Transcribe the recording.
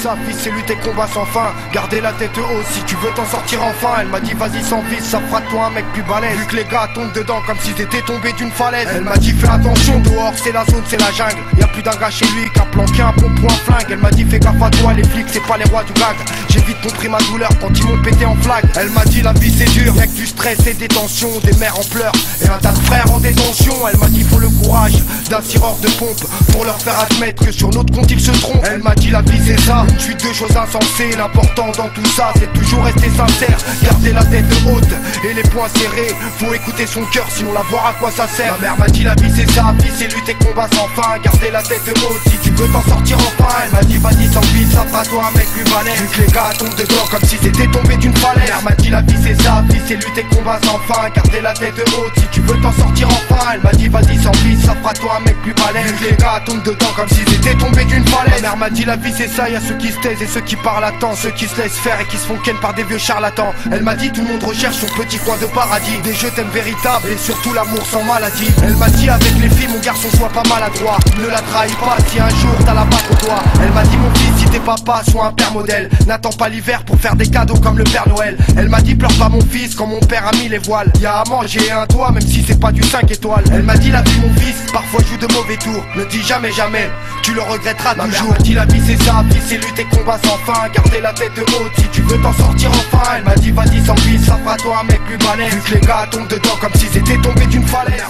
ça, fils, c'est lutter combat sans fin. Garder la tête haute si tu veux t'en sortir enfin. Elle m'a dit vas-y sans vice, ça fera de toi un mec plus balèze. Vu que les gars tombent dedans comme s'ils étaient tombés d'une falaise. Elle m'a dit fais attention, dehors c'est la zone, c'est la jungle. Y'a plus d'un gars chez lui qu'un planqué, un bon point flingue. Elle m'a dit fais gaffe à toi, les flics c'est pas les rois du gag. J'ai vite compris ma douleur quand ils m'ont pété en flag. Elle m'a dit la vie c'est dur, y'a que du stress et des tensions, des mères en pleurs et un tas de frères en détention. Elle m'a dit faut le courage d'un tireur de pompe pour leur faire admettre que sur notre compte ils se trompent. Elle m'a dit la vie c'est ça, une suite de choses insensées. L'important dans tout ça c'est toujours rester sincère. Garder la tête haute et les poings serrés. Faut écouter son cœur sinon la voir à quoi ça sert. Ma mère m'a dit la vie c'est ça, vie c'est lutter combat sans fin. Garder la tête haute si tu veux t'en sortir enfin. Elle m'a dit vas-y sans vie, ça fera toi un mec plus balèze. Vu que les gars tombent dedans comme si c'était tombé d'une falaise. Ma mère m'a dit la vie c'est ça, vie c'est lutter combat sans fin. Garder la tête haute si tu veux t'en sortir enfin. Elle m'a dit vas-y sans vie, ça fera toi un mec plus balèze. Vu que les gars tombent dedans comme si c'était tombé d'une falaise. Ma mère m'a dit la vie c'est ça, y'a ceux qui se taisent et ceux qui parlent à temps, ceux qui se laissent faire et qui se font ken par des vieux charlatans. Elle m'a dit tout le monde recherche son petit coin de paradis, des jeux thèmes véritables et surtout l'amour sans maladie. Elle m'a dit avec les filles mon garçon sois pas maladroit, ne la trahis pas si un jour t'as la bague au doigt. Elle m'a dit mon fils si t'es papa sois un père modèle, n'attends pas l'hiver pour faire des cadeaux comme le Père Noël. Elle m'a dit pleure pas mon fils quand mon père a mis les voiles, y'a à manger et un toit même si c'est pas du 5 étoiles. Elle m'a dit la vie mon fils parfois joue de mauvais tours, ne dis jamais jamais, tu le regretteras toujours. Elle m'a dit la vie c'est ça, vie c'est lutter combat sans fin. Garder la tête haute si tu veux t'en sortir enfin. Elle m'a dit vas-y sans vie, ça fera toi un mec plus balèze. Vu que les gars tombent dedans comme si c'était tombé d'une falaise.